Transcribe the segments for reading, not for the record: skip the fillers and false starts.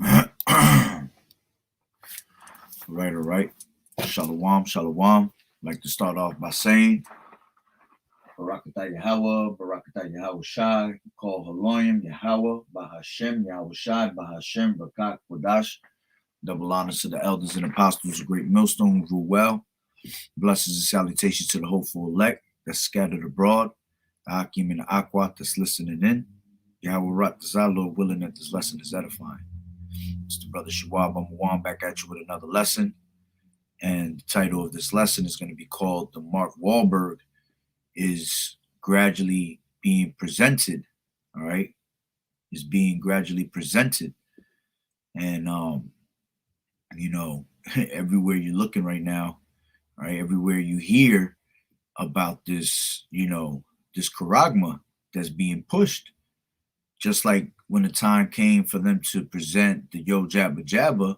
All right. Shalom, shalom. I'd like to start off by saying Barakatah Yahweh, Barakatah Yahweh Shai, call Haloyim, Yahweh, Bahashem, Yahweh Shai, Bahashem, Barak, Kodash. Double honors to the elders and apostles of Great Millstone who rule well. Blessings and salutations to the hopeful elect that's scattered abroad. The Hakim and the Aquat that's listening in. Yahweh Rat Lord willing that this lesson is edifying. It's the brother Shawab Amawan back at you with another lesson. And the title of this lesson is going to be called The Mark Wahlberg is Gradually Being Presented. All right. Is being gradually presented. And, everywhere you're looking right now, right, everywhere you hear about this, this charagma that's being pushed, just like when the time came for them to present the Yo Jabba Jabba,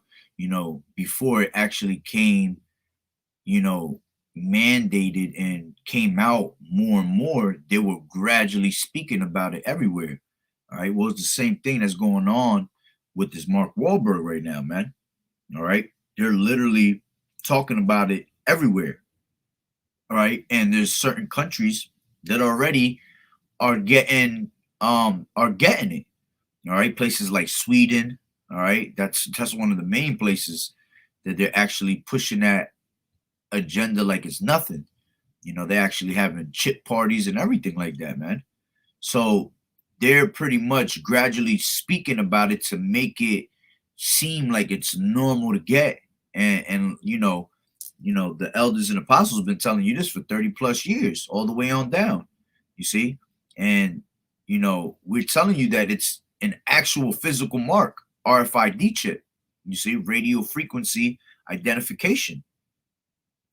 before it actually came, mandated and came out more and more, they were gradually speaking about it everywhere. All right. Well, it's the same thing that's going on with this Mark Wahlberg right now, man. All right. They're literally talking about it everywhere. All right. And there's certain countries that already are getting it. All right. Places like Sweden. All right. That's one of the main places that they're actually pushing that agenda like it's nothing. They're actually having chip parties and everything like that, man. So they're pretty much gradually speaking about it to make it seem like it's normal to get. And the elders and apostles have been telling you this for 30 plus years, all the way on down. You see? And we're telling you that it's an actual physical mark, RFID chip. You see, radio frequency identification.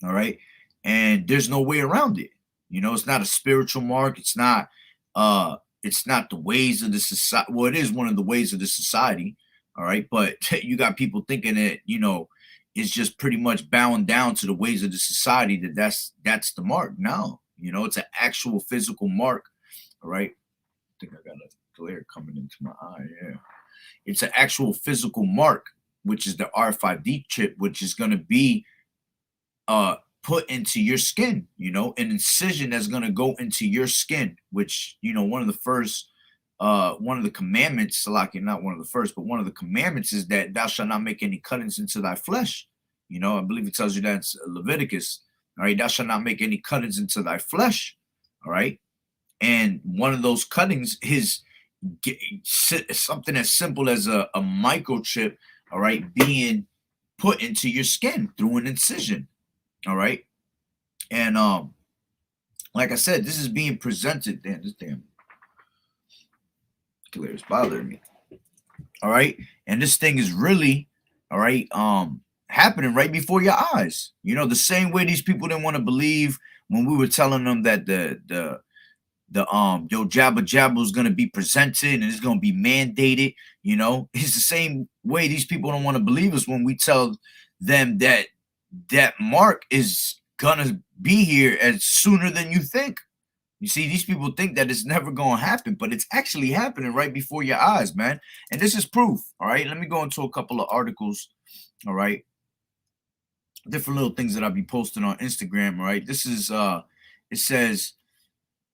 All right. And there's no way around it. It's not a spiritual mark. It's not the ways of the society. Well, it is one of the ways of the society. All right. But you got people thinking that, it's just pretty much bowing down to the ways of the society that's the mark. No, it's an actual physical mark. All right. I think I got a glare coming into my eye. Yeah. It's an actual physical mark, which is the RFID chip, which is going to be put into your skin, an incision that's going to go into your skin, which, one of the first, one of the commandments, not one of the first, but one of the commandments is that thou shalt not make any cuttings into thy flesh. I believe it tells you that in Leviticus. All right. Thou shalt not make any cuttings into thy flesh. All right. And one of those cuttings is something as simple as a microchip, all right, being put into your skin through an incision. All right. And like I said, this is being presented. Damn, this damn glare is bothering me. All right. And this thing is really, all right, happening right before your eyes. The same way these people didn't want to believe when we were telling them that the Yo Jabba Jabba was gonna be presented and it's gonna be mandated. It's the same way these people don't want to believe us when we tell them that mark is gonna be here as sooner than you think. You see, these people think that it's never gonna happen, but it's actually happening right before your eyes, man. And this is proof. All right, let me go into a couple of articles. All right, different little things that I'll be posting on Instagram. All right, this is it says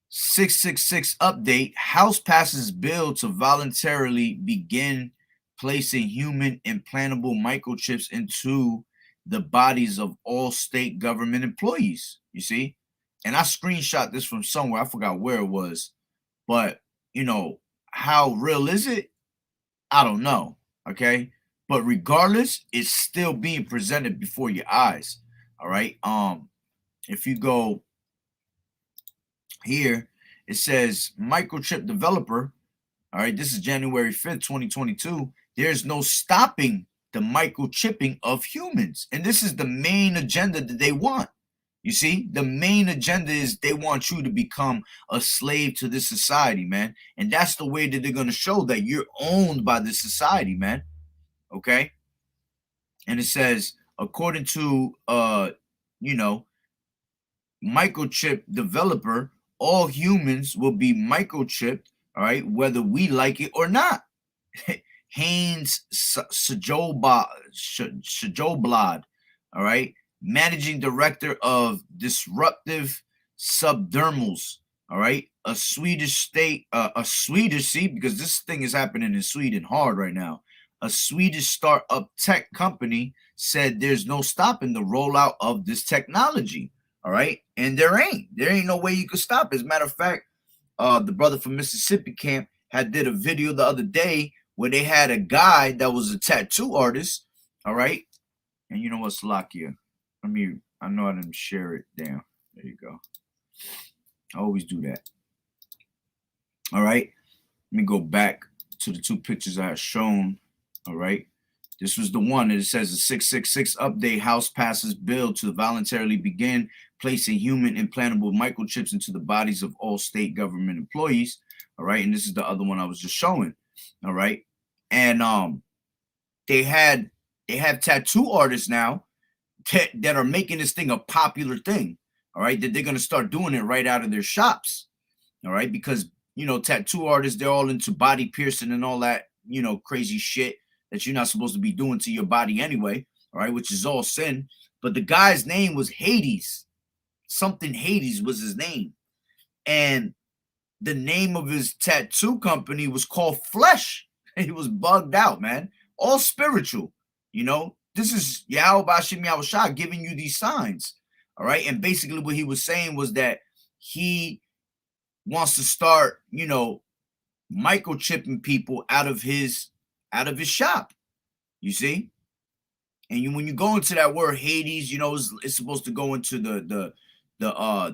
666 update: House passes bill to voluntarily begin placing human implantable microchips into the bodies of all state government employees. You see, and I screenshot this from somewhere. I forgot where it was, but how real is it? I don't know. Okay, but regardless, it's still being presented before your eyes. All right. If you go here, it says microchip developer. All right, this is January 5th, 2022. There's no stopping the microchipping of humans. And this is the main agenda that they want. You see, the main agenda is they want you to become a slave to this society, man. And that's the way that they're going to show that you're owned by this society, man. Okay. And it says, according to, microchip developer, all humans will be microchipped, all right, whether we like it or not. Haynes Shajoblad, all right, managing director of Disruptive Subdermals, all right, a Swedish see, because this thing is happening in Sweden hard right now. A Swedish startup tech company said there's no stopping the rollout of this technology, all right, and there ain't no way you could stop it. As a matter of fact, the brother from Mississippi camp did a video the other day where they had a guy that was a tattoo artist, all right? And you know what, Slovakia? I know I didn't share it down. There you go. I always do that. All right. Let me go back to the two pictures I had shown. All right. This was the one that it says the 666 update. House passes bill to voluntarily begin placing human implantable microchips into the bodies of all state government employees. All right. And this is the other one I was just showing. All right. And they have tattoo artists now that are making this thing a popular thing. All right. That they're going to start doing it right out of their shops. All right. Because, you know, tattoo artists, they're all into body piercing and all that, you know, crazy shit that you're not supposed to be doing to your body anyway. All right. Which is all sin. But the guy's name was Hades. Something Hades was his name. And the name of his tattoo company was called Flesh. He was bugged out, man. All spiritual. You know, this is Yahweh Bashim Yahushua giving you these signs. All right. And basically what he was saying was that he wants to start, you know, microchipping people out of his shop. You see? And when you go into that word Hades, you know, it's supposed to go into the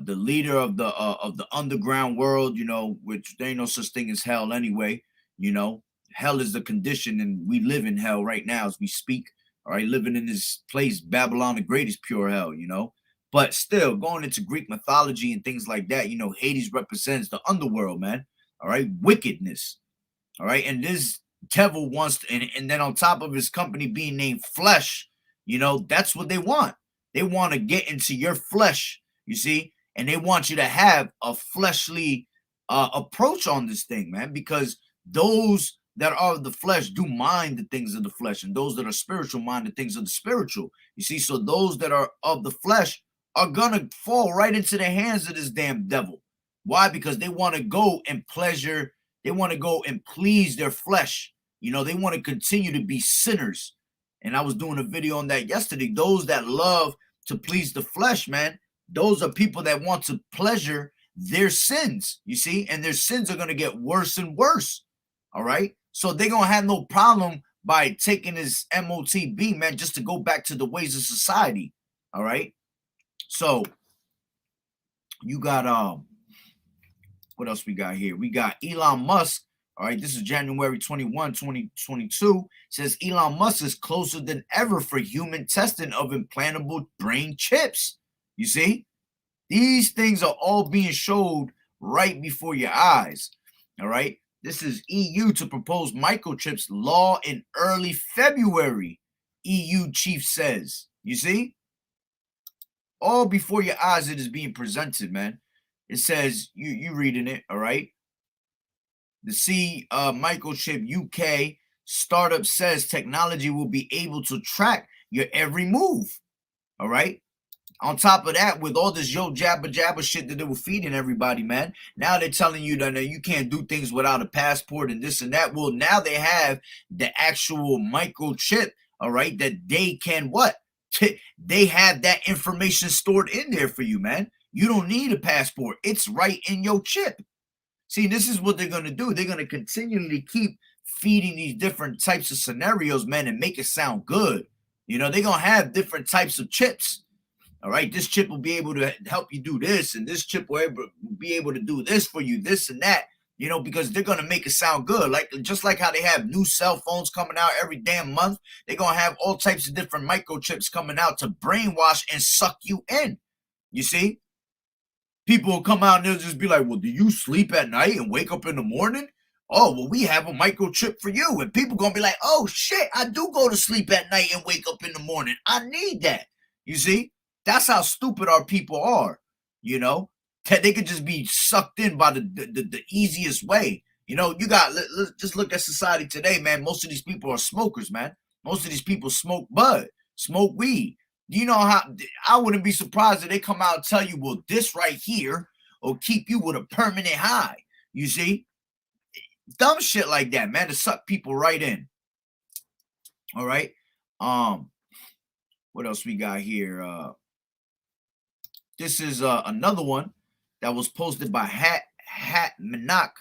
leader of the underground world, you know, which there ain't no such thing as hell anyway. You know, hell is the condition, and we live in hell right now as we speak. All right, living in this place, Babylon the Great is pure hell, you know. But still, going into Greek mythology and things like that, you know, Hades represents the underworld, man. All right, wickedness. All right, and this devil wants to, and then on top of his company being named Flesh, you know, that's what they want. They want to get into your flesh, you see, and they want you to have a fleshly approach on this thing, man, because those that are of the flesh do mind the things of the flesh, and those that are spiritual mind the things of the spiritual. You see, so those that are of the flesh are gonna fall right into the hands of this damn devil. Why? Because they want to go and pleasure, they want to go and please their flesh. You know, they want to continue to be sinners. And I was doing a video on that yesterday. Those that love to please the flesh, man, those are people that want to pleasure their sins, you see, and their sins are going to get worse and worse. All right. So they're going to have no problem by taking this MOTB, man, just to go back to the ways of society. All right. So you got, what else we got here? We got Elon Musk. All right, this is January 21, 2022. Says Elon Musk is closer than ever for human testing of implantable brain chips. You see, these things are all being showed right before your eyes. All right, this is EU to propose microchips law in early February. EU chief says, you see, all before your eyes it is being presented, man. It says, you reading it, all right? The Microchip UK startup says technology will be able to track your every move. All right. On top of that, with all this jabba shit that they were feeding everybody, man, now they're telling you that you can't do things without a passport and this and that. Well, now they have the actual microchip, all right, that they can what? They have that information stored in there for you, man. You don't need a passport. It's right in your chip. See, this is what they're going to do. They're going to continually keep feeding these different types of scenarios, man, and make it sound good. You know, they're going to have different types of chips. All right, this chip will be able to help you do this, and this chip will be able to do this for you, this and that, you know, because they're going to make it sound good. Like, just like how they have new cell phones coming out every damn month, they're going to have all types of different microchips coming out to brainwash and suck you in. You see? People will come out and they'll just be like, well, do you sleep at night and wake up in the morning? Oh, well, we have a microchip for you. And people going to be like, oh, shit, I do go to sleep at night and wake up in the morning. I need that. You see? That's how stupid our people are, you know? That they could just be sucked in by the easiest way. You know, you got, let's just look at society today, man. Most of these people are smokers, man. Most of these people smoke bud, smoke weed. You know how, I wouldn't be surprised if they come out and tell you, well, this right here will keep you with a permanent high. You see? Dumb shit like that, man, to suck people right in. All right. What else we got here? This is another one that was posted by Hat Manak,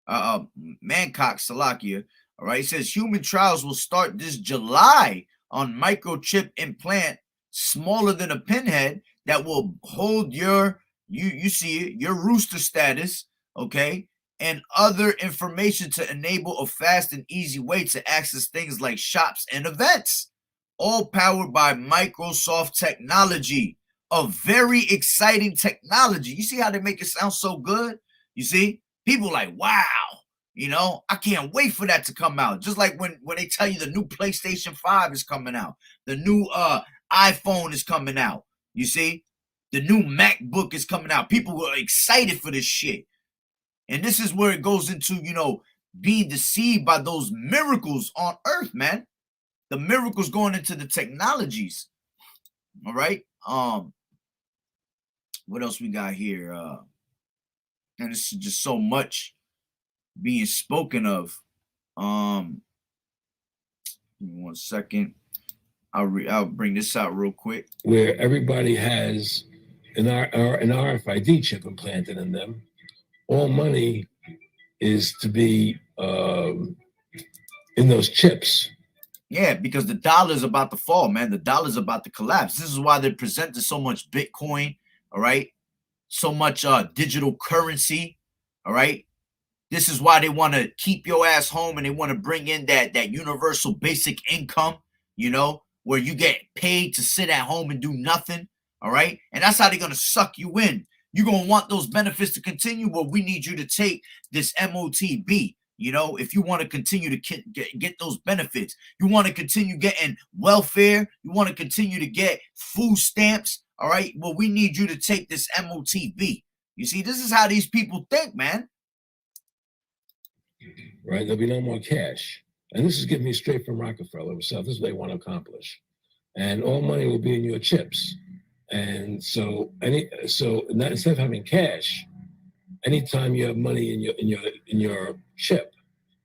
Mancock Salakia. All right, it says human trials will start this July on microchip implant smaller than a pinhead that will hold your you see it, your rooster status, okay, and other information to enable a fast and easy way to access things like shops and events, all powered by Microsoft technology. A very exciting technology. You see how they make it sound so good? You see, people like, wow, you know, I can't wait for that to come out. Just like when they tell you the new PlayStation 5 is coming out, the new iPhone is coming out. You see, the new MacBook is coming out. People are excited for this shit. And this is where it goes into, you know, being deceived by those miracles on earth, man. The miracles going into the technologies. All right. What else we got here? And this is just so much being spoken of. Give me 1 second. I'll bring this out real quick. Where everybody has an RFID chip implanted in them. All money is to be in those chips. Yeah, because the dollar is about to fall, man. The dollar is about to collapse. This is why they presented so much Bitcoin, all right? So much digital currency, all right? This is why they want to keep your ass home and they want to bring in that universal basic income, you know, where you get paid to sit at home and do nothing, all right? And that's how they're going to suck you in. You're going to want those benefits to continue. Well, we need you to take this MOTB. You know, if you want to continue to get those benefits, you want to continue getting welfare, you want to continue to get food stamps, all right? Well, we need you to take this MOTB. You see, this is how these people think, man. Right? There'll be no more cash. And this is getting me straight from Rockefeller himself. This is what they want to accomplish. And all money will be in your chips. And so instead of having cash, anytime you have money in your chip,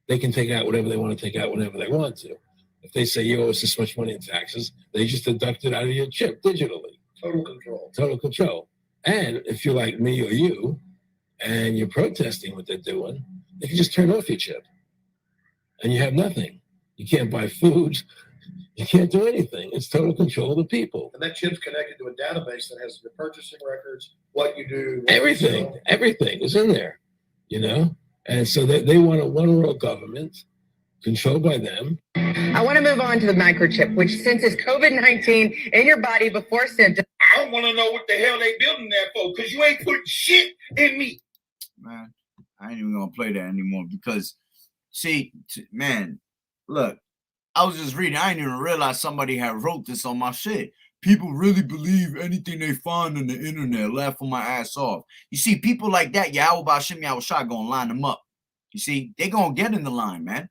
they can take out whatever they want to take out whenever they want to. If they say you owe us this much money in taxes, they just deduct it out of your chip digitally. Total control. Total control. And if you're like me or you, and you're protesting what they're doing, they can just turn off your chip, and you have nothing. You can't buy food. You can't do anything. It's total control of the people. And that chip's connected to a database that has your purchasing records, what you do. Everything is in there, you know? And so they want a one-world government controlled by them. I want to move on to the microchip, which senses COVID-19 in your body before symptoms. I want to know what the hell they building that for, because you ain't putting shit in me. Man, I ain't even going to play that anymore because, see, man, look, I was just reading. I didn't even realize somebody had wrote this on my shit. People really believe anything they find on the internet. Laughing my ass off. You see, people like that, Yahweh Bashim Yahweh Shai gonna line them up. You see, they gonna get in the line, man,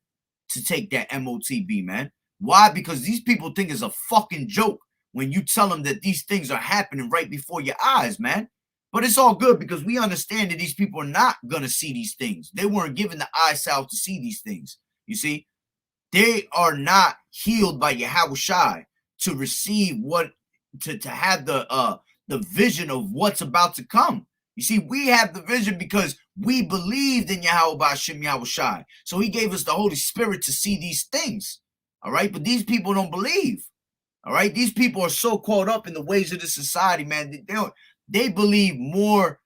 to take that MOTB, man. Why? Because these people think it's a fucking joke when you tell them that these things are happening right before your eyes, man. But it's all good because we understand that these people are not gonna see these things. They weren't given the eye salve to see these things. You see, they are not healed by Yahweh Shai to receive what to have the vision of what's about to come. You see, we have the vision because we believed in Yahweh Bashim Yahweh Shai. So he gave us the Holy Spirit to see these things. All right. But these people don't believe. All right. These people are so caught up in the ways of the society, man. They believe more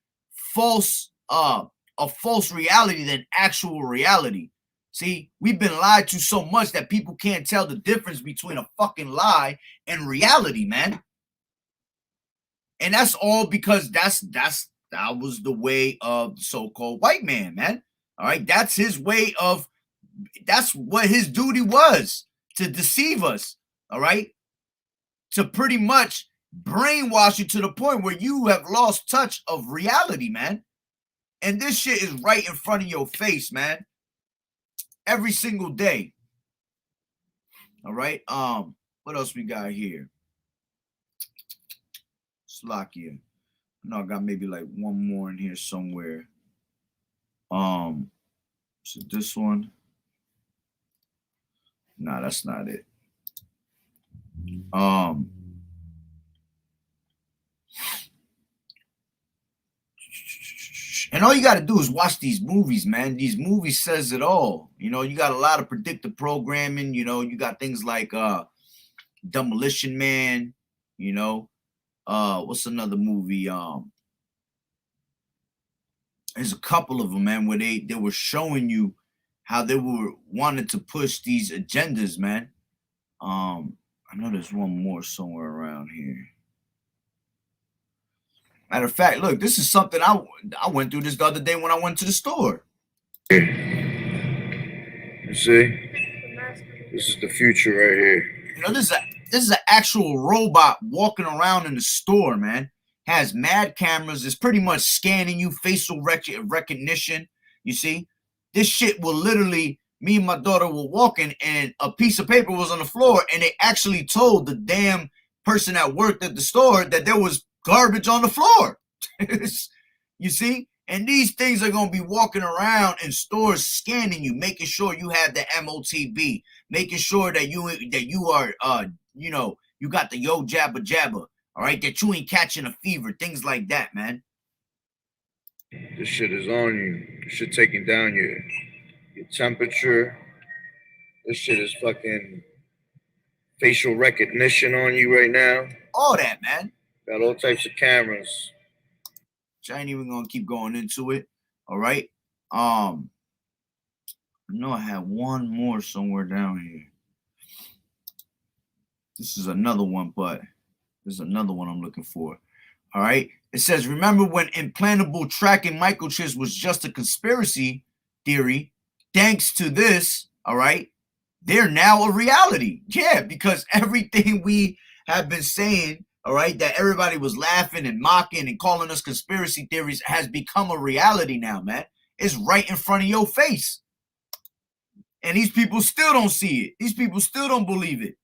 false reality than actual reality. See, we've been lied to so much that people can't tell the difference between a fucking lie and reality, man. And that's all because that was the way of the so-called white man, man. All right, that's his way of, that's what his duty was, to deceive us. All right, to pretty much brainwash you to the point where you have lost touch of reality, man. And this shit is right in front of your face, man. every single day. All right. What else we got here? Slovakia. I know I got maybe like one more in here somewhere. So this one. Nah, that's not it. And all you got to do is watch these movies, man. These movies says it all. You know, you got a lot of predictive programming. You know, you got things like Demolition Man. You know, what's another movie? There's a couple of them, man, where they were showing you how they were wanting to push these agendas, man. I know there's one more somewhere around here. Matter of fact, look, this is something I went through this the other day when I went to the store. You see? This is the future right here. You know, this is an actual robot walking around in the store, man. Has mad cameras. It's pretty much scanning you, facial recognition. You see? This shit will literally, me and my daughter were walking and a piece of paper was on the floor and they actually told the damn person that worked at the store that there was garbage on the floor. You see? And these things are going to be walking around in stores scanning you, making sure you have the MOTB, making sure that you are you know, you got the yo jabba jabba, all right, that you ain't catching a fever, things like that, man. This shit is on you. This shit taking down your temperature. This shit is fucking facial recognition on you right now. All that, man. Got all types of cameras. I ain't even gonna keep going into it. All right. I know I had one more somewhere down here. This is another one, but there's another one I'm looking for. All right. It says, remember when implantable tracking microchips was just a conspiracy theory? Thanks to this, all right, they're now a reality. Yeah, because everything we have been saying, all right, that everybody was laughing and mocking and calling us conspiracy theories has become a reality now, man. It's right in front of your face. And these people still don't see it. These people still don't believe it.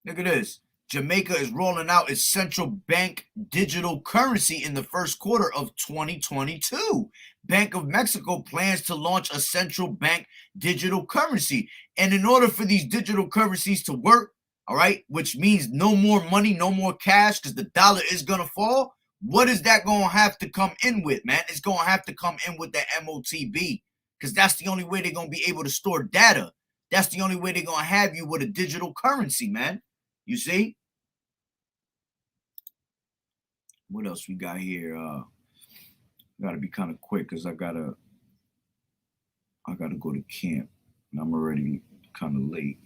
Look at this. Jamaica is rolling out its central bank digital currency in the first quarter of 2022. Bank of Mexico plans to launch a central bank digital currency. And in order for these digital currencies to work, all right, which means no more money, no more cash, because the dollar is going to fall, what is that going to have to come in with, man? It's going to have to come in with the MOTB, because that's the only way they're going to be able to store data. That's the only way they're going to have you with a digital currency, man. You see? What else we got here? Gotta be kind of quick because I gotta go to camp and I'm already kind of late.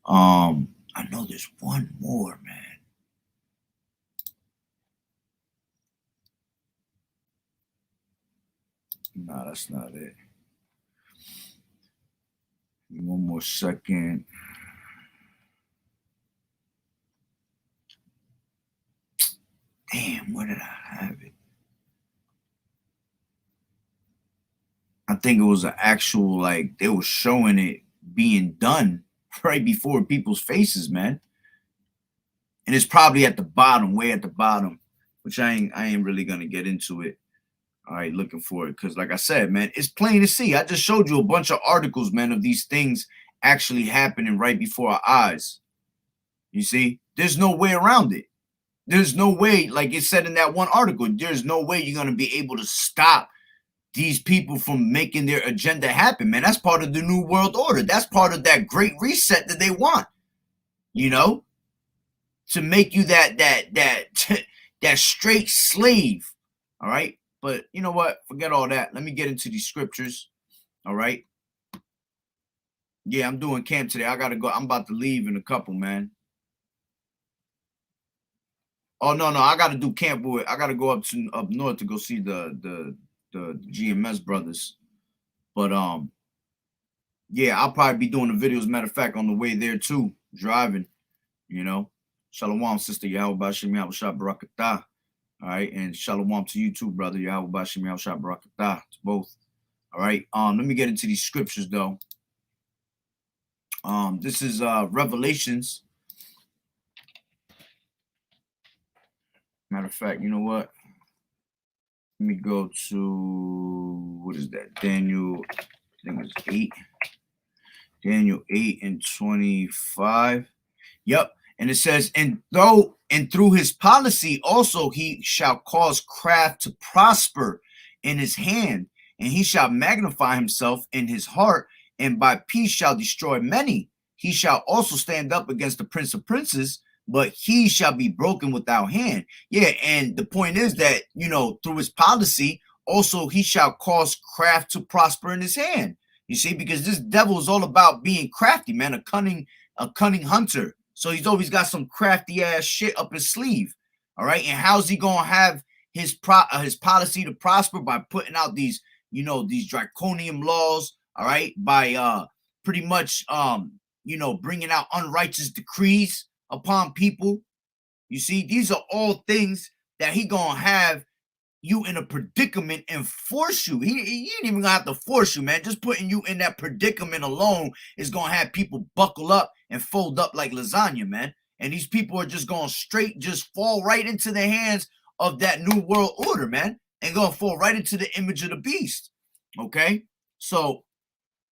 I know there's one more, man. No, that's not it. One more second. Damn, where did I have it? I think it was an actual, like, they were showing it being done right before people's faces, man. And it's probably at the bottom, way at the bottom, which I ain't really gonna get into it. All right, looking for it. Because like I said, man, it's plain to see. I just showed you a bunch of articles, man, of these things actually happening right before our eyes. You see, there's no way around it. There's no way, like it said in that one article, there's no way you're going to be able to stop these people from making their agenda happen, man. That's part of the New World Order. That's part of that great reset that they want, you know, to make you that straight slave. All right. But you know what? Forget all that. Let me get into these scriptures. All right. Yeah, I'm doing camp today. I got to go. I'm about to leave in a couple, man. Oh no, I got to do camp with. I got to go up north to go see the GMS brothers. But yeah, I'll probably be doing the videos. Matter of fact, on the way there too, driving. You know, Shalom, sister Yahweh Bashim Yahweh Barakatah. All right, and shalom to you too, brother. Yahweh Bashim Yahushua Barakatah to both. All right. Let me get into these scriptures though. This is Revelations. Matter of fact, you know what? Let me go to, what is that? Daniel, I think it's 8. Daniel 8 and 25. Yep. And it says, and through his policy also he shall cause craft to prosper in his hand, and he shall magnify himself in his heart, and by peace shall destroy many. He shall also stand up against the prince of princes, but he shall be broken without hand. Yeah, and the point is that, you know, through his policy, also he shall cause craft to prosper in his hand. You see, because this devil is all about being crafty, man, a cunning hunter. So he's always got some crafty ass shit up his sleeve. All right. And how's he gonna have his policy to prosper? By putting out these, you know, these draconian laws, all right, by pretty much you know, bringing out unrighteous decrees upon people. You see, these are all things that he gonna have you in a predicament and force you. He ain't even gonna have to force you, man. Just putting you in that predicament alone is gonna have people buckle up and fold up like lasagna, man. And these people are just going straight, just fall right into the hands of that new world order, man, and gonna fall right into the image of the beast. Okay, so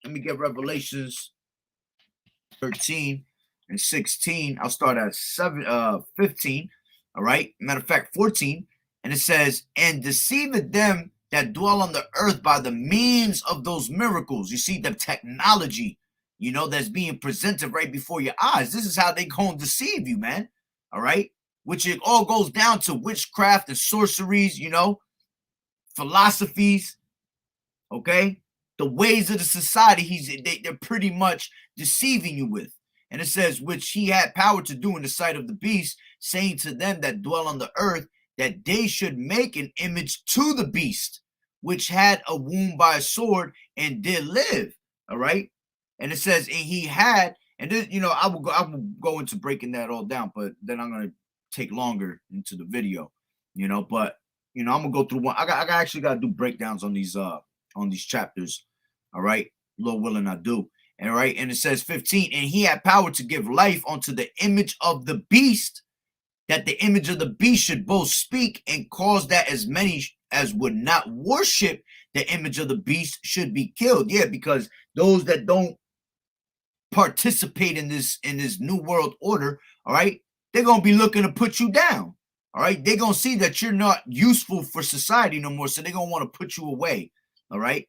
let me get Revelations 13 and 16. I'll start at 15. All right, matter of fact, 14. And it says, and deceiveth them that dwell on the earth by the means of those miracles. You see, the technology, you know, that's being presented right before your eyes. This is how they gonna deceive you, man. All right, which it all goes down to witchcraft and sorceries, you know, philosophies. Okay, the ways of the society they're pretty much deceiving you with. And it says, which he had power to do in the sight of the beast, saying to them that dwell on the earth, that they should make an image to the beast, which had a wound by a sword and did live. All right. And it says, and he had, and this, you know, I will go into breaking that all down, but then I'm gonna take longer into the video, you know. But you know, I'm gonna go through one. I actually gotta do breakdowns on these chapters. All right, Lord willing, I do. All right, and it says 15, and he had power to give life unto the image of the beast, that the image of the beast should both speak and cause that as many as would not worship the image of the beast should be killed. Yeah, because those that don't participate in this new world order, all right, they're gonna be looking to put you down. All right, they're gonna see that you're not useful for society no more, so they're gonna want to put you away. All right.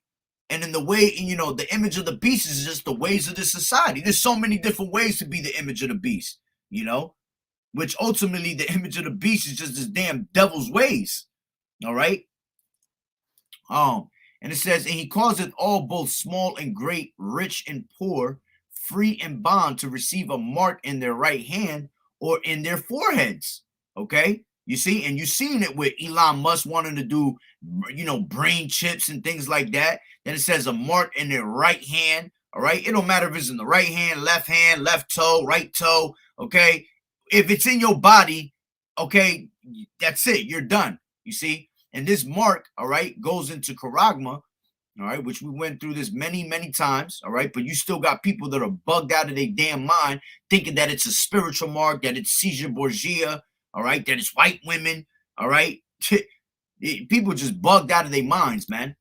And in the way, you know, the image of the beast is just the ways of this society. There's so many different ways to be the image of the beast, you know, which ultimately the image of the beast is just this damn devil's ways. All right. And it says, and he causeth all, both small and great, rich and poor, free and bond, to receive a mark in their right hand or in their foreheads. Okay. You see, and you've seen it with Elon Musk wanting to do, you know, brain chips and things like that. Then it says a mark in their right hand. All right. It don't matter if it's in the right hand, left toe, right toe. Okay. If it's in your body, okay, that's it. You're done. You see, and this mark, all right, goes into charagma, all right, which we went through this many, many times. All right. But you still got people that are bugged out of their damn mind, thinking that it's a spiritual mark, that it's Caesar Borgia. All right, that it's white women. All right, people just bugged out of their minds, man.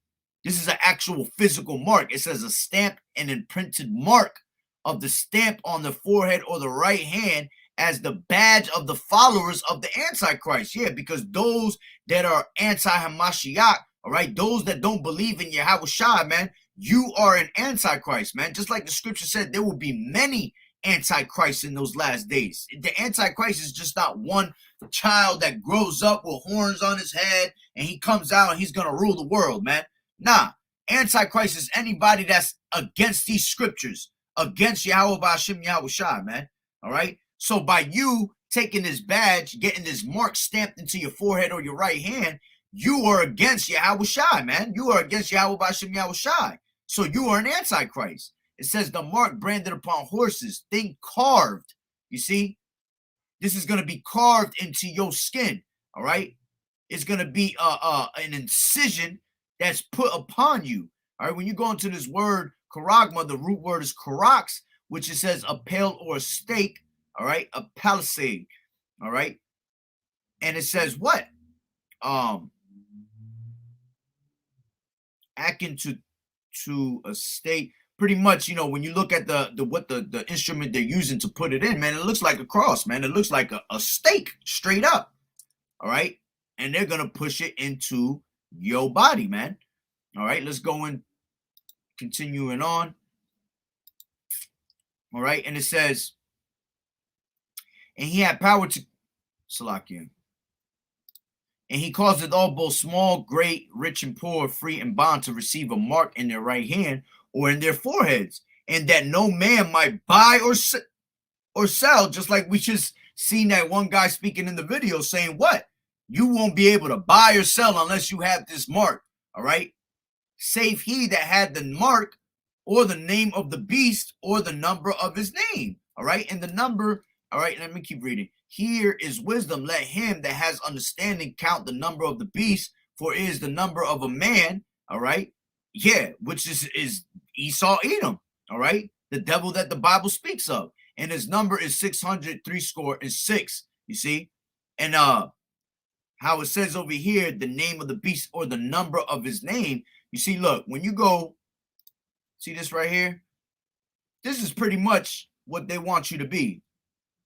This is an actual physical mark. It says a stamp and imprinted mark of the stamp on the forehead or the right hand as the badge of the followers of the Antichrist. Yeah, because those that are anti-Hamashiach, all right, those that don't believe in Yahweh Shai, man, you are an Antichrist, man. Just like the scripture said, there will be many Antichrist in those last days. The Antichrist is just not one child that grows up with horns on his head and he comes out and he's gonna rule the world, man. Nah, Antichrist is anybody that's against these scriptures, against Yahweh Ba'ashem Yahweh Shai, man. All right. So by you taking this badge, getting this mark stamped into your forehead or your right hand, you are against Yahweh Shai, man. You are against Yahweh Ba'ashem Yahweh Shai. So you are an Antichrist. It says the mark branded upon horses, thing carved. You see, this is going to be carved into your skin. All right. is going to be an incision that's put upon you. All right, when you go into this word charagma, the root word is charax, which it says a pale or a stake. All right, a palisade. All right, and it says what? Akin to a stake. Pretty much, you know, when you look at the instrument they're using to put it in, man, it looks like a cross, man. It looks like a stake straight up. All right, and they're gonna push it into your body, man. All right, let's go in, continuing on. All right, and it says, and he had power to Salakia. And he causeth all, both small, great, rich, and poor, free and bond, to receive a mark in their right hand or in their foreheads, and that no man might buy or sell. Just like we just seen that one guy speaking in the video saying, what? You won't be able to buy or sell unless you have this mark. All right, save he that had the mark, or the name of the beast, or the number of his name. All right, and the number. All right, let me keep reading. Here is wisdom. Let him that has understanding count the number of the beast, for it is the number of a man. All right, yeah, which is Esau Edom. All right, the devil that the Bible speaks of, and his number is 666. You see, and how it says over here, the name of the beast, or the number of his name. You see, look, when you go, see this right here? This is pretty much what they want you to be,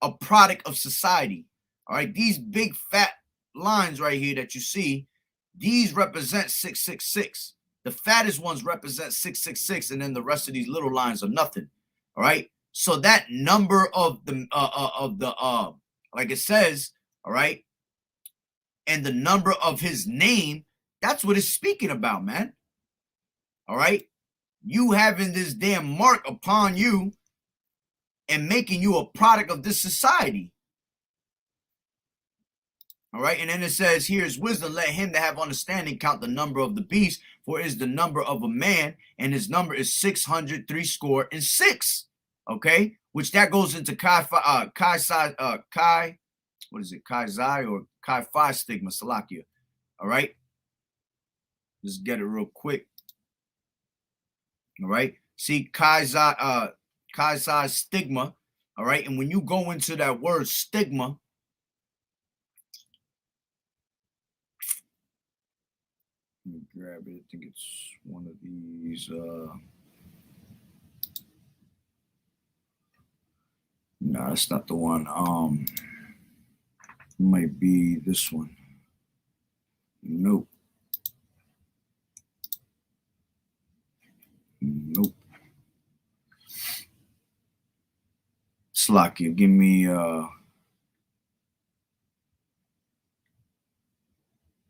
a product of society. All right, these big fat lines right here that you see, these represent 666. The fattest ones represent 666, and then the rest of these little lines are nothing. All right, so that number of the like it says, all right, and the number of his name, that's what it's speaking about, man. All right, you having this damn mark upon you and making you a product of this society. All right, and then it says, here's wisdom. Let him that have understanding count the number of the beast, for it is the number of a man, and his number is 666. Okay, which that goes into Chi, what is it, Chi Zai or Chi Phi stigma, Salakia. All right, let's get it real quick. All right, see Chi Zai stigma. All right, and when you go into that word stigma, let me grab it. I think it's one of these. No, it's not the one. It might be this one. Nope. Nope. Slakia, give me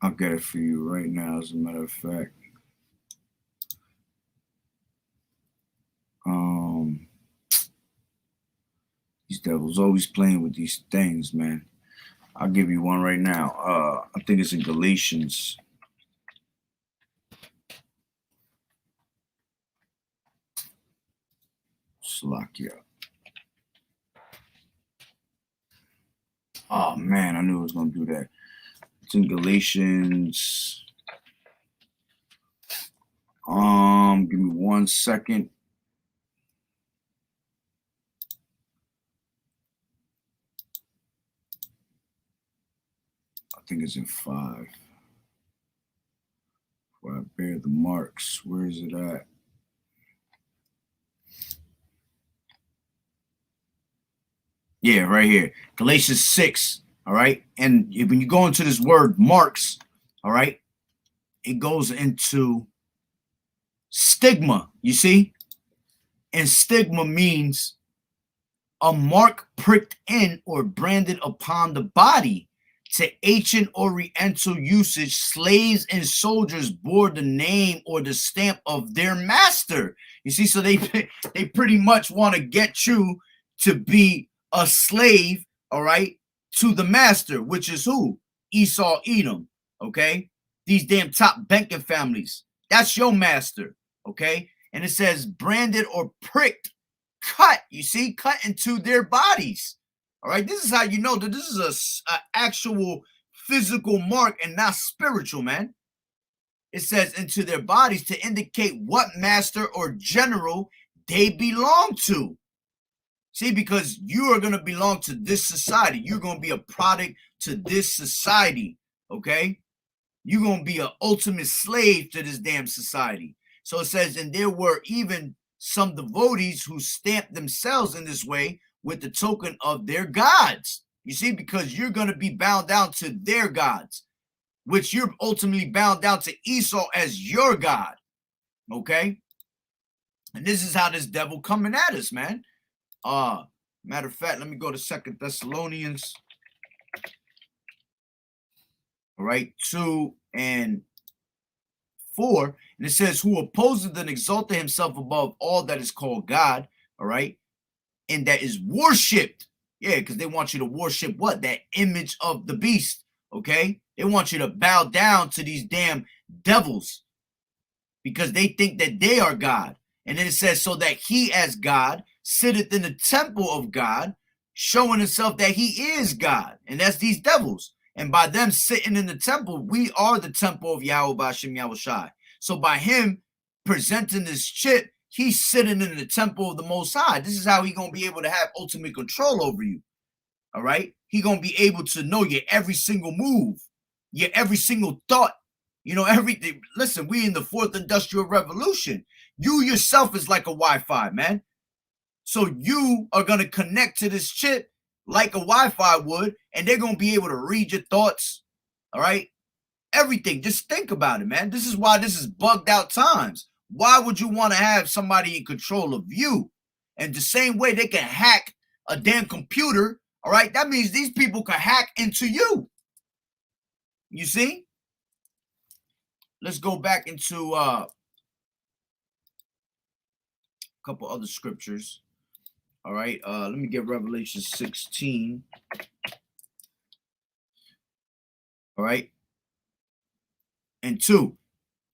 I'll get it for you right now, as a matter of fact. These devils always playing with these things, man. I'll give you one right now. I think it's in Galatians. Slakia. Oh man, I knew it was gonna do that. It's in Galatians. Give me 1 second. I think it's in 5. Where I bear the marks. Where is it at? Yeah, right here. Galatians 6. All right. And when you go into this word marks, all right, it goes into stigma, you see? And stigma means a mark pricked in or branded upon the body. To ancient Oriental usage, slaves and soldiers bore the name or the stamp of their master. You see, so they pretty much want to get you to be a slave, all right, to the master, which is who? Esau Edom, okay? These damn top banking families. That's your master, okay? And it says branded or pricked, cut, you see, cut into their bodies. All right, this is how you know that this is a actual physical mark and not spiritual, man. It says into their bodies to indicate what master or general they belong to. See, because you are going to belong to this society. You're going to be a product to this society, okay? You're going to be an ultimate slave to this damn society. So it says, and there were even some devotees who stamped themselves in this way with the token of their gods. You see, because you're going to be bound down to their gods, which you're ultimately bound down to Esau as your God, okay? And this is how this devil coming at us, man. Matter of fact, let me go to 2 Thessalonians. All right, 2 and 4. And it says, who opposes and exalted himself above all that is called God, all right, and that is worshipped. Yeah, because they want you to worship what? That image of the beast, okay? They want you to bow down to these damn devils because they think that they are God. And then it says, so that he as God sitteth in the temple of God, showing himself that he is God. And that's these devils. And by them sitting in the temple, we are the temple of Yahweh B'Shem Yahushai. So by him presenting this chip, he's sitting in the temple of the Most High. This is how he's going to be able to have ultimate control over you. All right? He's going to be able to know your every single move, your every single thought, you know, everything. Listen, we in the 4th Industrial Revolution. You yourself is like a Wi-Fi, man. So you are going to connect to this chip like a Wi-Fi would, and they're going to be able to read your thoughts, all right? Everything. Just think about it, man. This is why this is bugged out times. Why would you want to have somebody in control of you? And the same way they can hack a damn computer, all right? That means these people can hack into you. You see? Let's go back into a couple other scriptures. All right, let me get Revelation 16. All right, and 2.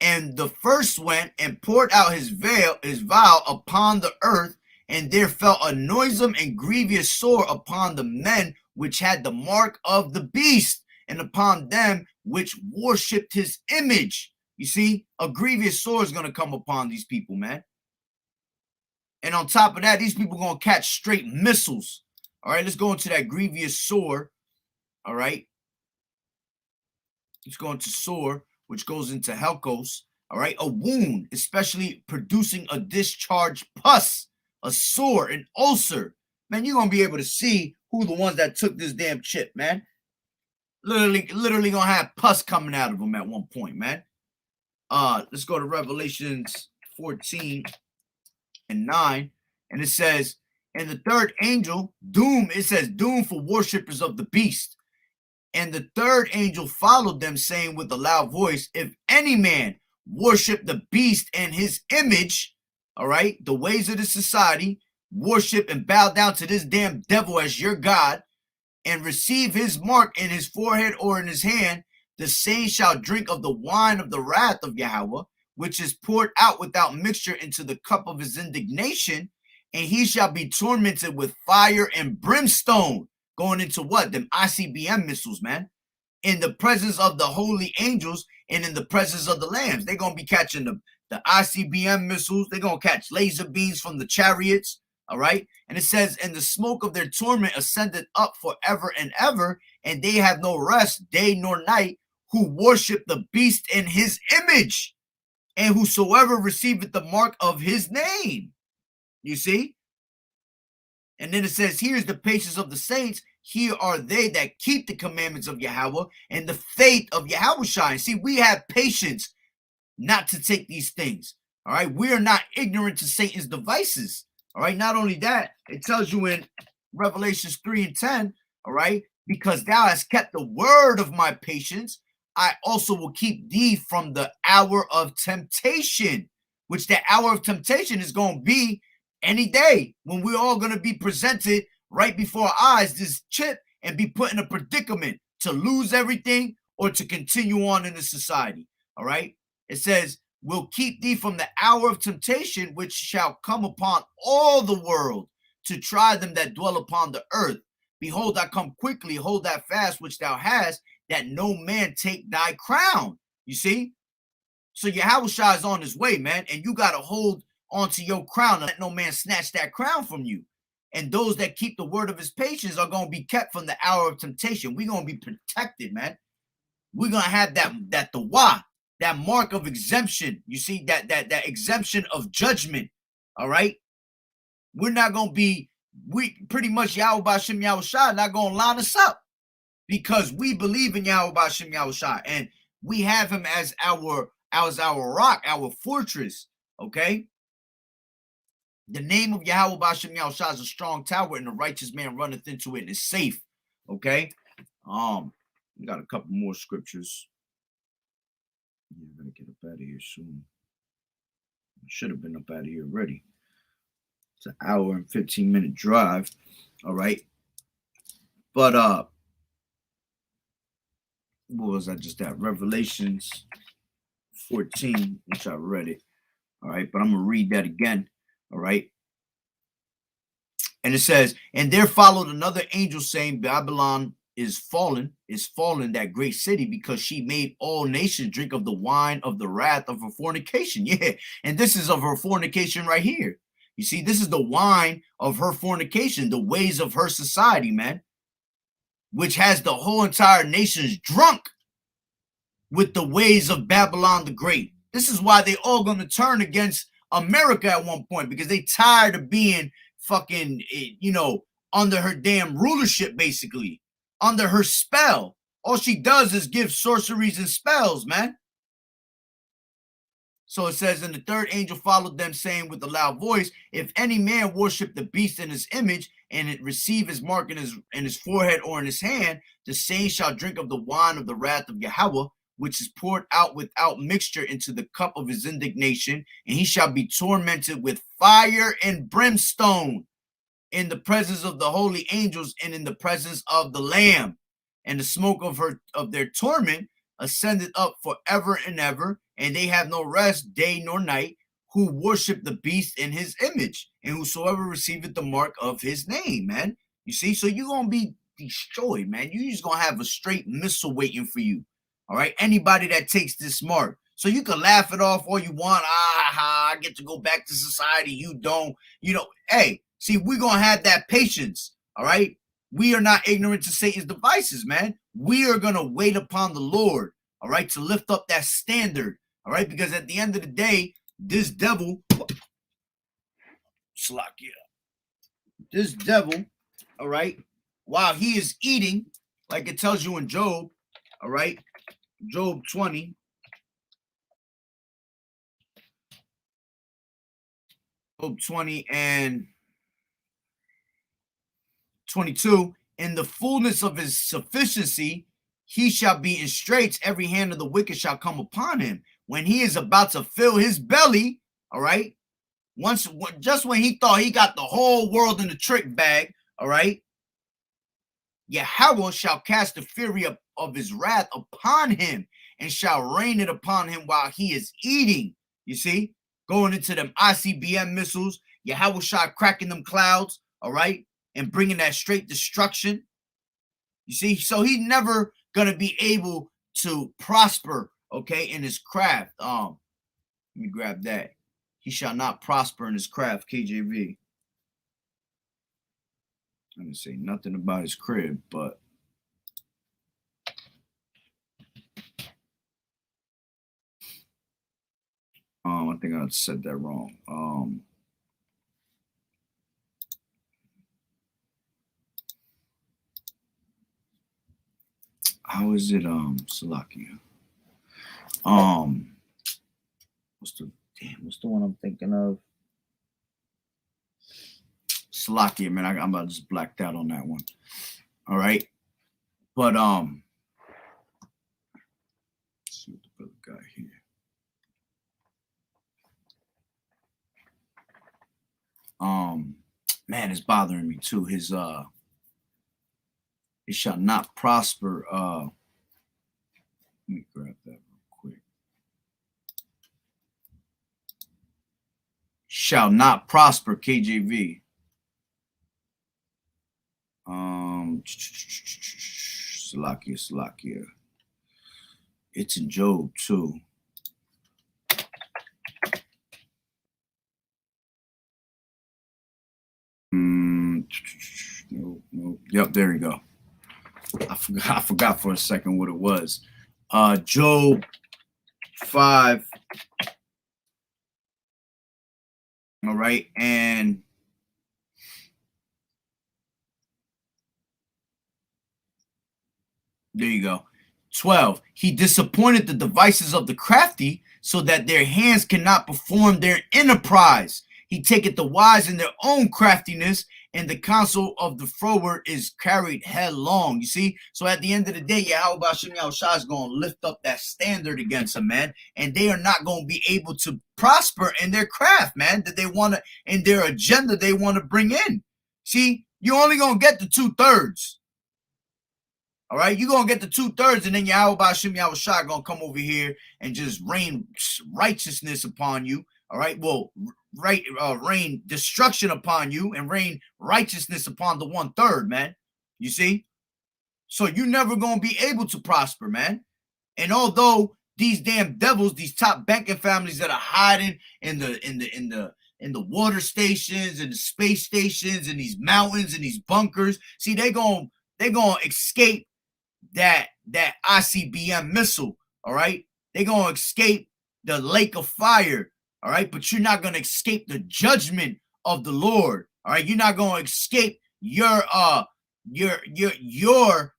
And the first went and poured out his vial upon the earth, and there fell a noisome and grievous sore upon the men which had the mark of the beast, and upon them which worshipped his image. You see, a grievous sore is going to come upon these people, man. And on top of that, these people are going to catch straight missiles. All right, let's go into that grievous sore. All right. Let's go into sore, which goes into Helkos. All right, a wound, especially producing a discharged pus, a sore, an ulcer. Man, you're going to be able to see who the ones that took this damn chip, man. Literally going to have pus coming out of them at one point, man. Let's go to Revelations 14 and 9, and it says, and the third angel, doom, it says doom for worshippers of the beast. And the third angel followed them, saying with a loud voice, if any man worship the beast and his image, all right, the ways of the society, worship and bow down to this damn devil as your God, and receive his mark in his forehead or in his hand, the same shall drink of the wine of the wrath of Yahweh, which is poured out without mixture into the cup of his indignation, and he shall be tormented with fire and brimstone. Going into what? Them ICBM missiles, man. In the presence of the holy angels and in the presence of the lambs. They're going to be catching the ICBM missiles. They're going to catch laser beams from the chariots, all right? And it says, and the smoke of their torment ascended up forever and ever, and they have no rest day nor night, who worship the beast in his image, and whosoever receiveth the mark of his name. You see? And then it says, here's the patience of the saints. Here are they that keep the commandments of Yahweh and the faith of Yahushua. See, we have patience not to take these things. All right. We are not ignorant to Satan's devices. All right. Not only that, it tells you in Revelations 3 and 10. All right. Because thou hast kept the word of my patience, I also will keep thee from the hour of temptation, which the hour of temptation is going to be any day when we're all going to be presented right before our eyes this chip and be put in a predicament to lose everything or to continue on in the society. All right. It says, will keep thee from the hour of temptation, which shall come upon all the world to try them that dwell upon the earth. Behold, I come quickly, hold that fast which thou hast, that no man take thy crown. You see? So Yahushua is on his way, man, and you got to hold onto your crown and let no man snatch that crown from you. And those that keep the word of his patience are going to be kept from the hour of temptation. We're going to be protected, man. We're going to have that the that mark of exemption. You see, that exemption of judgment. All right? We're not going to be, we pretty much Yahweh B'Shem Yahushua not going to line us up because we believe in Yahweh B'Shem Yahushua and we have him as our rock, our fortress. Okay? The name of Yahweh B'Shem Yahushua is a strong tower, and the righteous man runneth into it and is safe. Okay. We got a couple more scriptures. Yeah, I gotta get up out of here soon. I should have been up out of here already. It's an hour and 15-minute drive. All right. But what was I just at? Revelations 14, which I read it. All right, but I'm gonna read that again. All right. And it says, and there followed another angel saying, Babylon is fallen, that great city, because she made all nations drink of the wine of the wrath of her fornication. Yeah. And this is of her fornication right here. You see, this is the wine of her fornication, the ways of her society, man, which has the whole entire nations drunk with the ways of Babylon the Great. This is why they all going to turn against America at one point, because they tired of being fucking, under her damn rulership, basically, under her spell. All she does is give sorceries and spells, man. So it says, and the third angel followed them, saying with a loud voice, if any man worship the beast in his image, and it receive his mark in his forehead or in his hand, the same shall drink of the wine of the wrath of Yahweh, which is poured out without mixture into the cup of his indignation, and he shall be tormented with fire and brimstone in the presence of the holy angels and in the presence of the Lamb. And the smoke of their torment ascended up forever and ever, and they have no rest day nor night, who worship the beast in his image, and whosoever receiveth the mark of his name, man. You see, so you're going to be destroyed, man. You're just going to have a straight missile waiting for you. All right, anybody that takes this mark. So you can laugh it off all you want. I get to go back to society. You don't, hey, see, we're going to have that patience. All right. We are not ignorant to Satan's devices, man. We are going to wait upon the Lord. All right. To lift up that standard. All right. Because at the end of the day, this devil, all right, while he is eating, like it tells you in Job, all right, Job 20. Job 20 and 22. In the fullness of his sufficiency, he shall be in straits. Every hand of the wicked shall come upon him. When he is about to fill his belly, all right, just when he thought he got the whole world in the trick bag, all right, Yahweh shall cast the fury of his wrath upon him and shall rain it upon him while he is eating. You see, going into them ICBM missiles, Yahweh shall cracking them clouds, all right, and bringing that straight destruction. You see, so he's never going to be able to prosper, okay, in his craft. Let me grab that. He shall not prosper in his craft, KJV. I didn't say nothing about his crib, but I think I said that wrong. How is it, Salakia? What's the one I'm thinking of? Salakia, man, I'm about to just blacked out on that one. All right. But let's see what the brother got here. Man, it's bothering me too. His it shall not prosper. Let me grab that real quick. Shall not prosper, KJV. Salakia. It's in Job too. No. Yep, there you go. I forgot for a second what it was. Job 5. All right, and there you go. 12. He disappointed the devices of the crafty so that their hands cannot perform their enterprise. He taketh the wise in their own craftiness, and the counsel of the froward is carried headlong. You see? So at the end of the day, Yahweh Shem Yahushua is going to lift up that standard against them, man. And they are not going to be able to prosper in their craft, man, that they want to, in their agenda they want to bring in. See, you're only going to get the 2/3. All right, you're going to get the 2/3, and then Yahweh Shem Yahushua going to come over here and just rain righteousness upon you. All right, well, rain destruction upon you and rain righteousness upon the 1/3, man. You see? So you're never going to be able to prosper, man. And although these damn devils, these top banking families that are hiding in the water stations and the space stations and these mountains and these bunkers, see, they're going to escape that ICBM missile, all right? They're going to escape the lake of fire. All right, but you're not going to escape the judgment of the Lord. All right, you're not going to escape your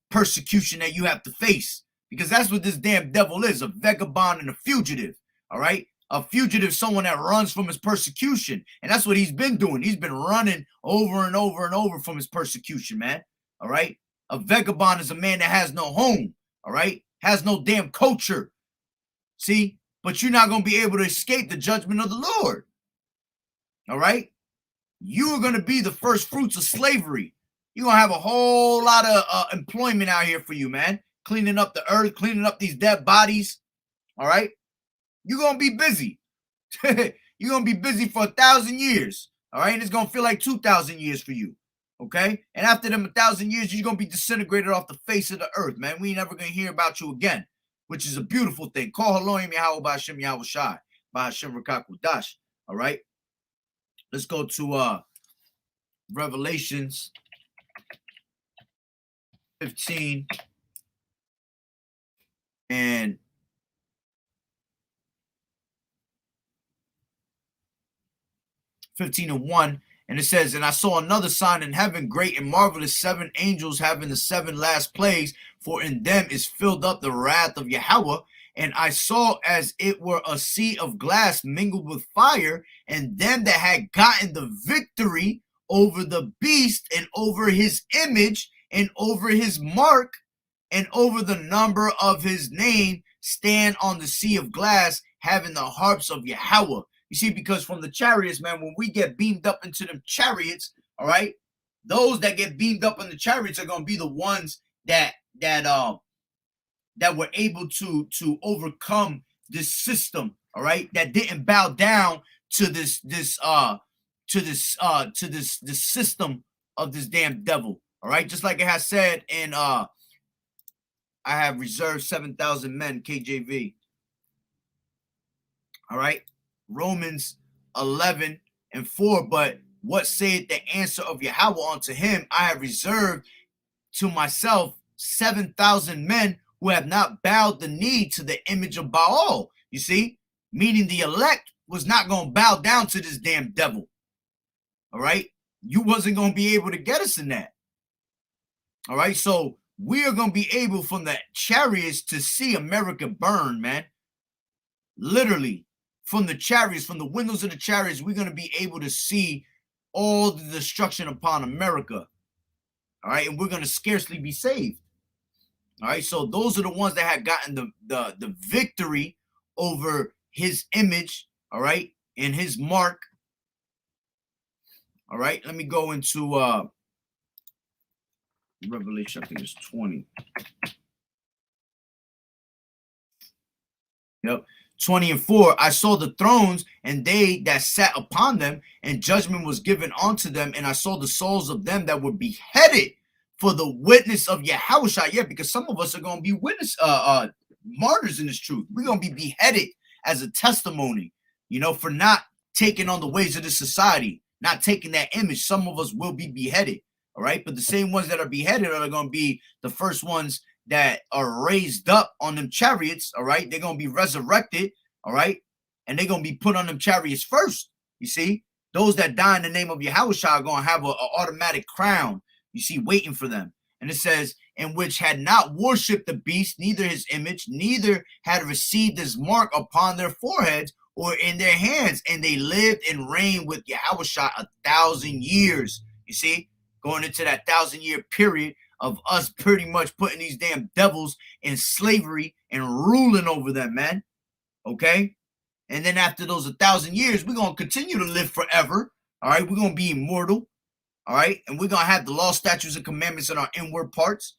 persecution that you have to face, because that's what this damn devil is, a vagabond and a fugitive. All right, a fugitive, someone that runs from his persecution, and that's what he's been doing. He's been running over and over and over from his persecution, man. All right, a vagabond is a man that has no home. All right, has no damn culture. See. But you're not going to be able to escape the judgment of the Lord. All right? You are going to be the first fruits of slavery. You're going to have a whole lot of employment out here for you, man. Cleaning up the earth, cleaning up these dead bodies. All right? You're going to be busy. You're going to be busy for 1,000 years. All right? And it's going to feel like 2,000 years for you. Okay? And after them 1,000 years, you're going to be disintegrated off the face of the earth, man. We ain't never going to hear about you again, which is a beautiful thing. Call Elohim Yahweh B'Hashem Yahushai, B'Hashem Rakakudash. All right? Let's go to Revelations 15 and 1. And it says, and I saw another sign in heaven, great and marvelous, 7 angels having the 7 last plagues, for in them is filled up the wrath of Yahweh. And I saw as it were a sea of glass mingled with fire, and them that had gotten the victory over the beast and over his image and over his mark and over the number of his name stand on the sea of glass, having the harps of Yahweh. You see, because from the chariots, man, when we get beamed up into them chariots, all right, those that get beamed up in the chariots are going to be the ones that were able to overcome this system, all right, that didn't bow down to this system of this damn devil, all right, just like it has said in I have reserved 7,000 men, KJV, all right. Romans 11 and 4, but what saith the answer of Yahweh unto him? I have reserved to myself 7,000 men who have not bowed the knee to the image of Baal. You see, meaning the elect was not going to bow down to this damn devil. All right, you wasn't going to be able to get us in that. All right, so we are going to be able from the chariots to see America burn, man. Literally. From the chariots, from the windows of the chariots, we're going to be able to see all the destruction upon America. All right, and we're going to scarcely be saved. All right, so those are the ones that had gotten the victory over his image, all right, and his mark. All right, let me go into Revelation, I think it's 20. Yep. 20 and 4, I saw the thrones and they that sat upon them, and judgment was given unto them, and I saw the souls of them that were beheaded for the witness of Yahushua. Yeah, because some of us are going to be martyrs in this truth. We're going to be beheaded as a testimony, for not taking on the ways of this society, not taking that image. Some of us will be beheaded, all right? But the same ones that are beheaded are going to be the first ones that are raised up on them chariots, all right? They're going to be resurrected, all right? And they're going to be put on them chariots first, you see? Those that die in the name of Yahushua are going to have an automatic crown, you see, waiting for them. And it says, in which had not worshipped the beast, neither his image, neither had received his mark upon their foreheads or in their hands. And they lived and reigned with Yahushua 1,000 years. You see, going into that 1,000-year period of us pretty much putting these damn devils in slavery and ruling over them, man. Okay? And then after those 1,000 years, we're going to continue to live forever. All right? We're going to be immortal. All right? And we're going to have the law, statutes, and commandments in our inward parts.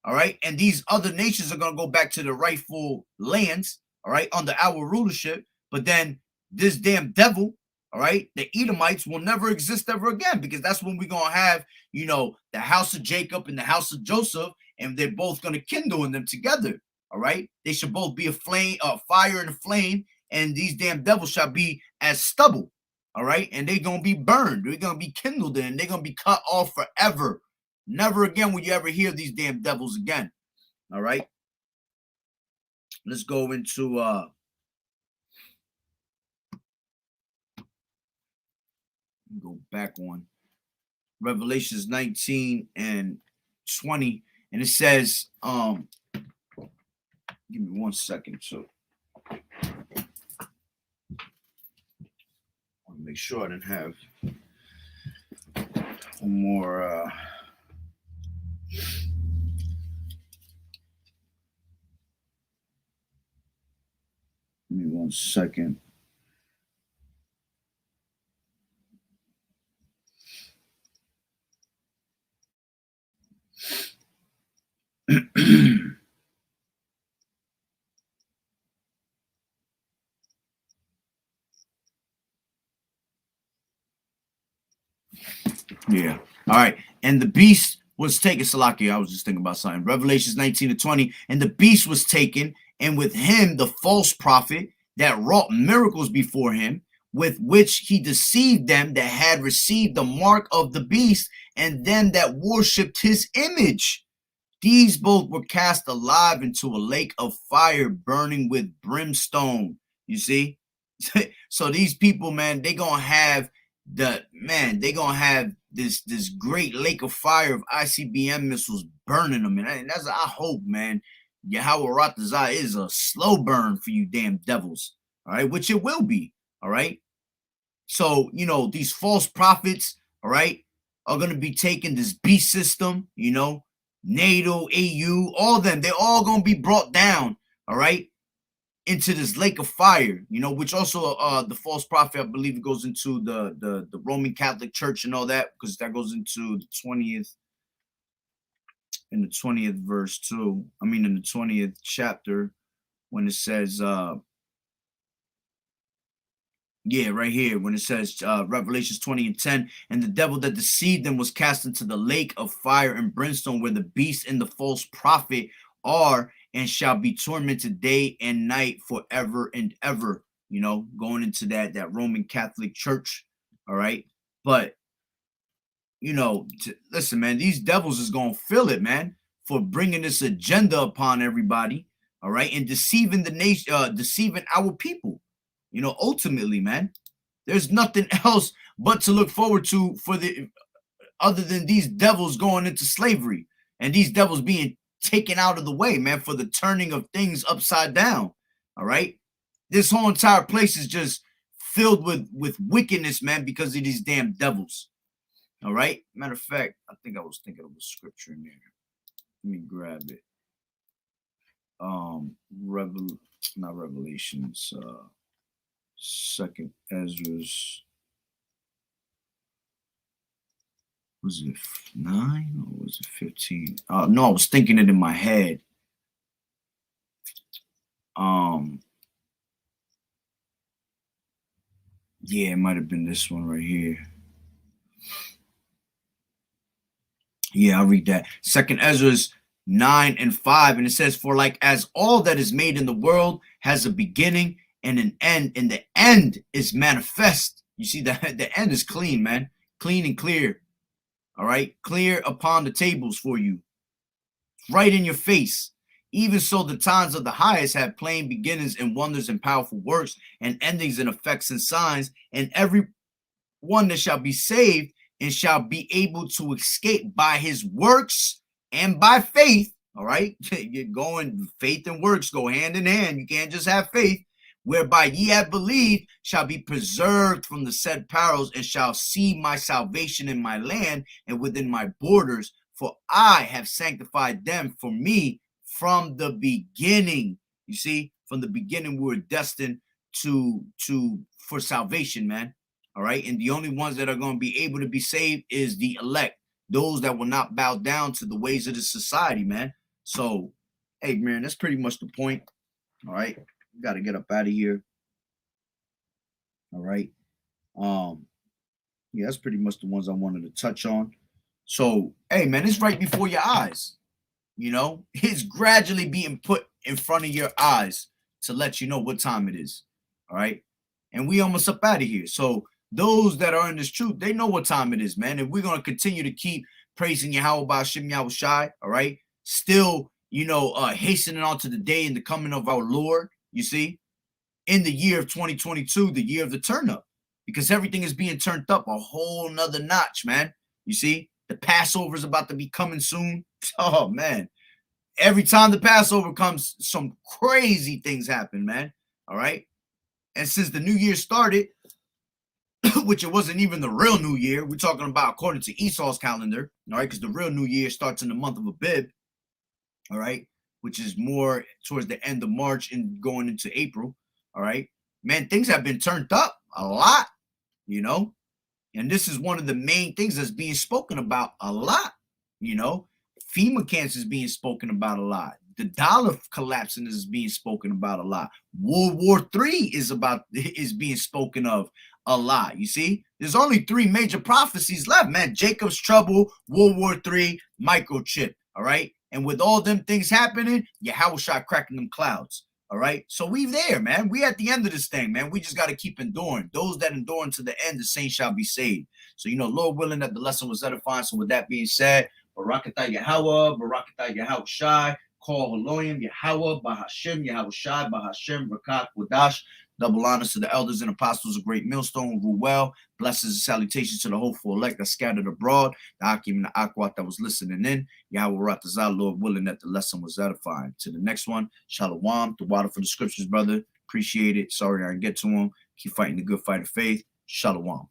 All right? And these other nations are going to go back to their rightful lands, all right, under our rulership. But then this damn devil, all right, the Edomites will never exist ever again, because that's when we're going to have, the house of Jacob and the house of Joseph, and they're both going to kindle in them together. All right? They should both be a flame, fire and a flame, and these damn devils shall be as stubble. All right? And they're going to be burned. They're going to be kindled in. They're going to be cut off forever. Never again will you ever hear these damn devils again. All right? Let's go into go back on Revelations 19 and 20, and it says, give me 1 second. So I want to make sure I didn't have one more give me 1 second. Yeah. All right. And the beast was taken. Salaki, I was just thinking about something. Revelations 19 to 20. And the beast was taken, and with him the false prophet that wrought miracles before him, with which he deceived them that had received the mark of the beast, and them that worshipped his image. These both were cast alive into a lake of fire burning with brimstone. You see? So these people, man, they're gonna have this great lake of fire of ICBM missiles burning them. And that's, I hope, man, Yahweh Ratazah is a slow burn for you damn devils. All right, which it will be. All right. So, these false prophets, all right, are going to be taking this beast system, NATO, AU, all them. They're all going to be brought down, all right, into this lake of fire, which also the false prophet, I believe, it goes into the Roman Catholic Church and all that, because that goes into the 20th, in the 20th verse too. I mean, in the 20th chapter, when it says, yeah, right here, when it says Revelations 20 and 10, and the devil that deceived them was cast into the lake of fire and brimstone, where the beast and the false prophet are, and shall be tormented day and night forever and ever. Going into that Roman Catholic Church. All right. But, listen, man, these devils is going to feel it, man, for bringing this agenda upon everybody. All right. And deceiving the nation, deceiving our people. Ultimately, man, there's nothing else but to look forward to other than these devils going into slavery and these devils being taken out of the way, man, for the turning of things upside down. All right. This whole entire place is just filled with wickedness, man, because of these damn devils. All right. Matter of fact, I think I was thinking of a scripture in there. Let me grab it. Not Revelations, Second Ezra's, was it 9 or was it 15? No, I was thinking it in my head. Yeah, it might have been this one right here. Yeah, I'll read that. Second Ezra's 9 and 5, and it says, "For like as all that is made in the world has a beginning and an end, and the end is manifest." You see that the end is clean, man, clean and clear. All right, clear upon the tables for you, right in your face. Even so, the times of the highest have plain beginnings and wonders and powerful works and endings and effects and signs, and every one that shall be saved and shall be able to escape by his works and by faith. All right, you're going, faith and works go hand in hand. You can't just have faith. Whereby ye have believed shall be preserved from the said perils and shall see my salvation in my land and within my borders. For I have sanctified them for me from the beginning. You see, from the beginning we were destined for salvation, man. All right, and the only ones that are going to be able to be saved is the elect, those that will not bow down to the ways of the society, man. So, hey, man, that's pretty much the point. All right, got to get up out of here. All right, yeah, that's pretty much the ones I wanted to touch on. So, hey, man, it's right before your eyes. You know, it's gradually being put in front of your eyes to let you know what time it is. All right, and we almost up out of here. So those that are in this truth, they know what time it is, man. And we're going to continue to keep praising Yahweh Ba'Shem Yahweh Shai, all right? Still, you know, hastening on to the day and the coming of our Lord, you see, in the year of 2022, the year of the turn up, because everything is being turned up a whole nother notch, man. You see, the Passover is about to be coming soon. Oh, man. Every time the Passover comes, some crazy things happen, man. All right. And since the new year started, which it wasn't even the real new year, we're talking about according to Esau's calendar, all right, because the real new year starts in the month of Abib, all right, which is more towards the end of March and going into April, all right. Man, things have been turned up a lot, you know, and this is one of the main things that's being spoken about a lot, you know. FEMA cancer is being spoken about a lot. The dollar collapsing is being spoken about a lot. World War III is being spoken of a lot. You see, there's only 3 major prophecies left, man. Jacob's trouble, World War III, microchip. All right, and with all them things happening, Yahweh shot cracking them clouds. All right, so we there, man. We at the end of this thing, man. We just got to keep enduring. Those that endure to the end, the saints shall be saved. So, you know, Lord willing, that the lesson was edifying. So with that being said, Barakatah Yahweh, Barakatah Yahweh Shai, Call Haloyim, Yahweh, Bahashem, Yahweh Shai, Bahashem, Rakat, Wadash. Double honors to the elders and apostles of Great Millstone, rule well. Blessings and salutations to the hopeful elect that scattered abroad, the Akim and the Akwat that was listening in. Yahweh Ratazah, Lord willing, that the lesson was edifying. To the next one, Shalom, the water for the scriptures, brother. Appreciate it. Sorry I didn't get to him. Keep fighting the good fight of faith. Shalom.